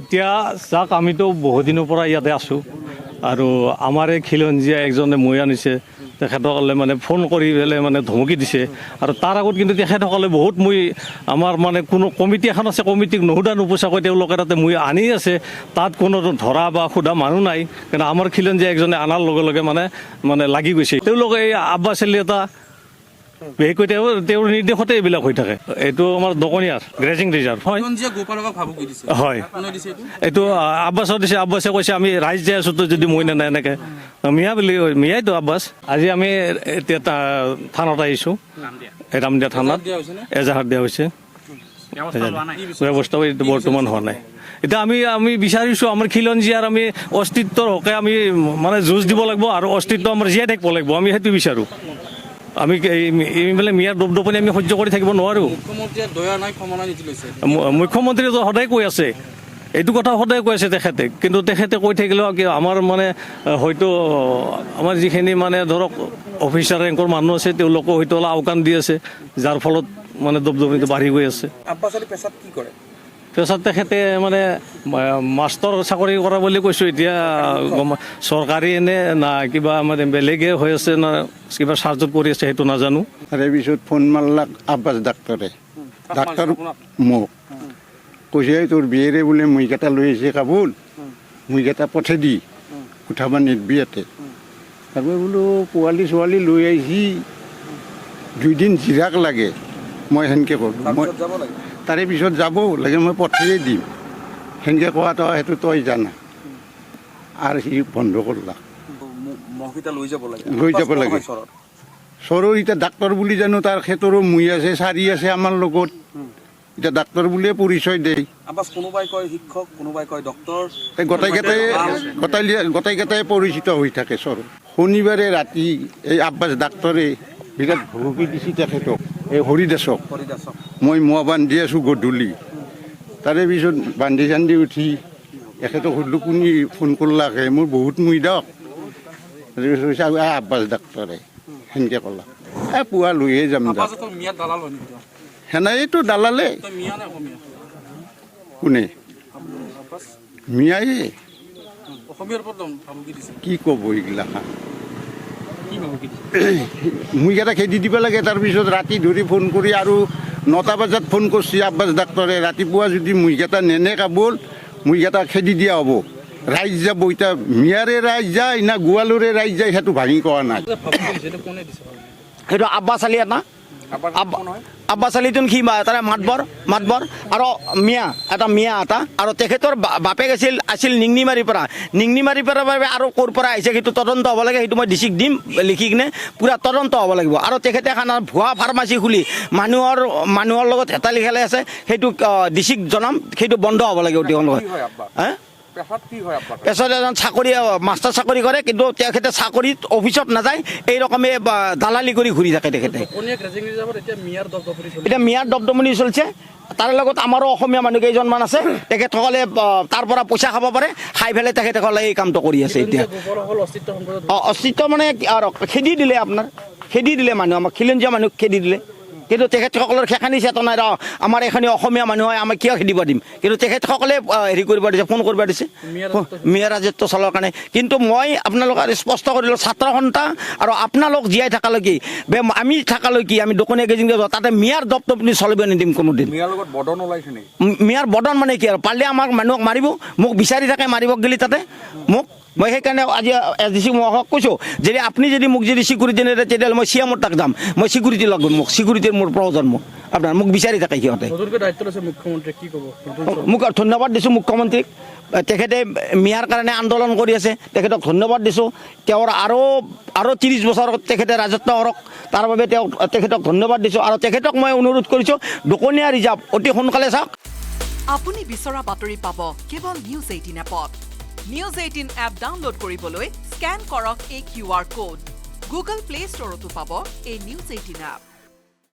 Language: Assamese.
এতিয়া যাক আমিতো বহুত দিনৰ পৰা ইয়াতে আছোঁ আৰু আমাৰ এই খিলঞ্জীয়া একজনে মই আনিছে তেখেতসকলে মানে ফোন কৰি পেলাই মানে ধমকি দিছে আৰু তাৰ আগত কিন্তু তেখেতসকলে বহুত মই আমাৰ মানে কোনো কমিটি এখন আছে কমিটিক নোসোধা নোপোচাকৈ তেওঁলোকে তাতে মই আনি আছে তাত কোনো ধৰা বা সোধা মানুহ নাই কিন্তু আমাৰ খিলঞ্জীয়া একজনে অনাৰ লগে লগে মানে লাগি গৈছে তেওঁলোকে এই আব্বাছ আলী এটা বিশেষকৈ তেওঁৰ নিৰ্দেশতে এইবিলাক হৈ থাকে এইটো আমাৰ দকনীয়াৰ গ্ৰেজিং ৰিজাৰ্ভ হয় হয় এইটো আব্বাছৰ দিছে আব্বাছে কৈছে আমি ৰাইজ যাই আছোঁ তো যদি মই নাই এনেকৈ মিয়া বুলি মিয়াইতো আব্বাছ আজি আমি এতিয়া থানাত আহিছোঁ ৰামদিয়া থানাত এজাহাৰ দিয়া হৈছে ব্যৱস্থাও বৰ্তমান হোৱা নাই এতিয়া আমি বিচাৰিছোঁ আমাৰ খিলঞ্জীয়াৰ আমি অস্তিত্বৰ হকে আমি মানে যুঁজ দিব লাগিব আৰু অস্তিত্ব আমাৰ জীয়াই থাকিব লাগিব আমি সেইটো বিচাৰোঁ আমি এইফালে মিয়াৰ দপদপনি আমি সহ্য কৰি থাকিব নোৱাৰোঁ মুখ্যমন্ত্ৰীয়ে সদায় কৈ আছে এইটো কথা সদায় কৈ আছে তেখেতে কিন্তু তেখেতে কৈ থাকিলেও আমাৰ মানে হয়তো আমাৰ যিখিনি মানে ধৰক অফিচাৰ ৰেংকৰ মানুহ আছে তেওঁলোকো হয়তো অলপ আওকাণ দি আছে যাৰ ফলত মানে দপদপনিটো বাঢ়ি গৈ আছে পেছাত তেখেতে মানে মাষ্টৰ চাকৰি কৰা বুলি কৈছোঁ এতিয়া চৰকাৰী এনে না কিবা মানে বেলেগে হৈ আছে না কিবা চাৰ্জত কৰি আছে সেইটো নাজানো তাৰে পিছত ফোন মাৰলাক আব্বাছ ডাক্তৰে ডাক্তৰ মোক কৈছে তোৰ বিয়েৰে বোলে মুইকেইটা লৈ আহিছে কাবুল মুইকেইটা পঠাই দি উঠাব নিদবি ইয়াতে তাৰপৰা বোলো পোৱালি ছোৱালী লৈ আহিছি 2 দিন জিৰাক লাগে মই সেনেকৈ ক'লোঁ মই তাৰে পিছত যাব লাগে মই পঠাইয়ে দিম সেনেকৈ কোৱাটো সেইটো তই জানা আৰু সি বন্ধ কৰলাক লৈ যাব লাগে চৰৰ এতিয়া ডাক্তৰ বুলি জানো তাৰ ক্ষেত্ৰৰো মুই আছে চাৰি আছে আমাৰ লগত এতিয়া ডাক্তৰ বুলিয়ে পৰিচয় দেই গোটেইকেইটাই পৰিচিত হৈ থাকে চৰ শনিবাৰে ৰাতি এই আব্বাছ ডাক্তৰে বিৰাট ভুকি দিছে তেখেতক এই হৰিদাসক মই মোৱা বান্ধি আছোঁ গধূলি তাৰে পিছত বান্ধি চান্ধি উঠি এখেতক সুধিলোঁ কোনে ফোন কৰলাকে মোৰ বহুত মুই দিয়ক তাৰপিছত কৈছে আব্বাছ ডাক্তৰে সেনেকৈ ক'লাক পুৱা লৈয়ে যাম দিয়ক সেনাইতো দালালে কোনে মিয়াই কি ক'ব এইগিলাখান মুইকেইটা খেদি দিব লাগে তাৰপিছত ৰাতি ধৰি ফোন কৰি আৰু 9টা বজাত ফোন কৰিছে আব্বাছ ডাক্তৰে ৰাতিপুৱা যদি মুইকেইটা নেনে কাবুল মুইকেইটা খেদি দিয়া হ'ব ৰাইজ যাব এতিয়া মিয়াৰে ৰাইজ যায় না গোৱালৰে ৰাইজ যায় সেইটো ভাঙি কোৱা নাই সেইটো আব্বাছ আলী এটা আব্বাছ আলীটোন সি তাৰে মাতবৰ আৰু মিয়া এটা আৰু তেখেতৰ বাপেক আছিল নিংনিমাৰীৰ পৰা আৰু ক'ৰ পৰা আহিছে সেইটো তদন্ত হ'ব লাগে সেইটো মই ডিচিক দিম লিখি কিনে পূৰা তদন্ত হ'ব লাগিব আৰু তেখেতে এখন ভুৱা ফাৰ্মাচী খুলি মানুহৰ লগত হেতালি খেলাই আছে সেইটো ডিচিক জনাম সেইটো বন্ধ হ'ব লাগে অতিকন হে পেছাত এজন চাকৰি মাষ্টাৰ চাকৰি কৰে কিন্তু তেখেতে চাকৰিত অফিচত নাযায় এই ৰকমে দালালি কৰি ঘূৰি থাকে তেখেতে এতিয়া মিয়াৰ দপদমনি চলিছে তাৰ লগত আমাৰো অসমীয়া মানুহ কেইজনমান আছে তেখেতসকলে তাৰ পৰা পইচা খাব পাৰে খাই পেলাই তেখেতসকলে এই কামটো কৰি আছে এতিয়া অস্তিত্ব মানে খেদি দিলে মানুহ আমাক খিলঞ্জীয়া মানুহক খেদি দিলে কিন্তু তেখেতসকলৰ সেইখানি চেতনাই আমাৰ এইখিনি অসমীয়া মানুহ হয় আমাক কিয় খেদিব দিম কিন্তু তেখেতসকলে হেৰি কৰিব দিছে ফোন কৰিব দিছে মিয়া ৰাজত্ব চলাৰ কাৰণে কিন্তু মই আপোনালোক স্পষ্ট কৰিলোঁ ছাত্ৰ সন্থা আৰু আপোনালোক জীয়াই থকালৈকে আমি থকালৈকে আমি দোকানীয়া কেইজন তাতে মিয়াৰ দপদপনি চলিব নিদিম কোনোদিন মিয়াৰ বদন মানে কি আৰু পাৰিলে আমাক মানুহক মাৰিব মোক বিচাৰি থাকে মাৰিব গেলি তাতে মোক মই সেইকাৰণে আজি এছডিচি মহক কৈছোঁ যদি আপুনি যদি মোক যদি চিকিউৰিটি নেৰে তেতিয়াহ'লে মই চিএমৰ তাক যাম মই চিকিউৰিটি লগ মোক চিকিউৰিটিৰ মোৰ প্ৰয়োজন আপোনাৰ মোক বিচাৰি থাকে সিহঁতে মোক ধন্যবাদ দিছোঁ মুখ্যমন্ত্ৰীক তেখেতে মিয়াৰ কাৰণে আন্দোলন কৰি আছে তেখেতক ধন্যবাদ দিছোঁ তেওঁৰ আৰু 30 বছৰ তেখেতে ৰাজত্ব কৰক তাৰ বাবে তেখেতক ধন্যবাদ দিছোঁ আৰু তেখেতক মই অনুৰোধ কৰিছোঁ দোকনীয়া ৰিজাৰ্ভ অতি সোনকালে চাওক আপুনি বিচৰা বাতৰি পাব কেৱল নিউজ 18 এপত নিউজ 18 এপ ডাউনলোড কৰিবলৈ স্ক্যান কৰক এই QR কোড গুগল প্লে ষ্টৰতো পাব এই নিউজ 18 এপ